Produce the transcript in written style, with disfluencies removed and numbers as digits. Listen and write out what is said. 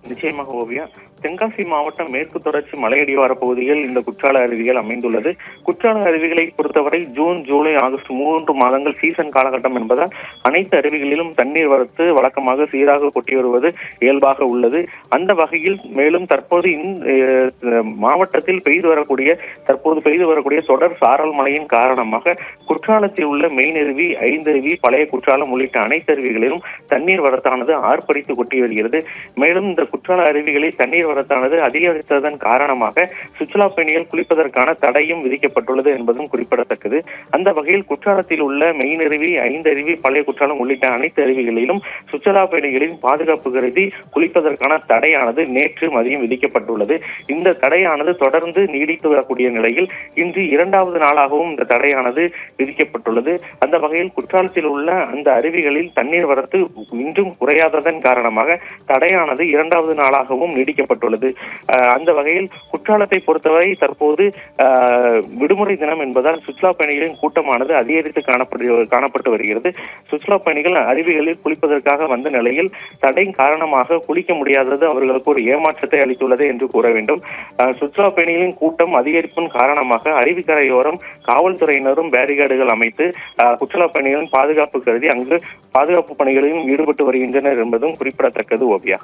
நிச்சயமாக ஓவியா. தென்காசி மாவட்டம் மேற்கு தொடர்ச்சி மலையடிவார பகுதியில் இந்த குற்றால அருவிகள் அமைந்துள்ளது. குற்றால அருவிகளை பொறுத்தவரை ஜூன், ஜூலை, ஆகஸ்ட் 3 மாதங்கள் சீசன் காலகட்டம் என்பதால் அனைத்து அருவிகளிலும் தண்ணீர் வரத்து வழக்கமாக சீராக கொட்டி வருவது இயல்பாக உள்ளது. அந்த வகையில் மேலும் தற்போது மாவட்டத்தில் தற்போது பெய்து வரக்கூடிய தொடர் சாரல் மழையின் காரணமாக குற்றாலத்தில் உள்ள மெயின் அருவி, 5 அருவி, பழைய குற்றாலம் உள்ளிட்ட அனைத்து அருவிகளிலும் தண்ணீர் வரத்தானது ஆர்ப்பரித்து கொட்டி வருகிறது. மேலும் இந்த குற்றால அருவிகளில் தண்ணீர் வரத்தானது அதிகரித்ததன் காரணமாக சுற்றுலா பயணிகள் குளிப்பதற்கான தடையும் விதிக்கப்பட்டுள்ளது என்பதும் குறிப்பிடத்தக்கது. அந்த வகையில் குற்றாலத்தில் உள்ள மெயின் அருவி, 5 அருவி, பழைய குற்றாலம் உள்ளிட்ட அனைத்து அருவிகளிலும் சுற்றுலா பயணிகளின் பாதுகாப்பு கருதி குளிப்பதற்கான தடையானது நேற்று மதியம் விதிக்கப்பட்டுள்ளது. இந்த தடையானது தொடர்ந்து நீடித்து வரக்கூடிய நிலையில் இன்று 2வது நாளாகவும் இந்த தடையானது விதிக்கப்பட்டுள்ளது. அந்த வகையில் குற்றாலத்தில் உள்ள அந்த அருவிகளில் தண்ணீர் வரத்து இன்றும் குறையாததன் காரணமாக தடையானது 2வது நாளாகவும் நீடிக்கப்பட்டுள்ளது. அந்த வகையில் குற்றாலத்தை பொறுத்தவரை தற்போது விடுமுறை தினம் என்பதால் சுற்றுலா பயணிகளின் கூட்டமானது அதிகரித்து காணப்பட்டு வருகிறது. சுற்றுலா பயணிகள் அருவிகளில் குளிப்பதற்காக வந்த நிலையில் தடை காரணமாக குளிக்க முடியாதது அவர்களுக்கு ஒரு ஏமாற்றத்தை அளித்துள்ளது என்று கூற வேண்டும். சுற்றுலா பயணிகளின் கூட்டம் அதிகரிப்பின் காரணமாக அருவிக்கரையோரம் காவல்துறையினரும் பேரிகார்டுகள் அமைத்து சுற்றுலா பயணிகளின் பாதுகாப்பு கருதி அங்கு பாதுகாப்பு பணிகளிலும் ஈடுபட்டு வருகின்றனர் என்பதும் குறிப்பிடத்தக்கது ஓவியா.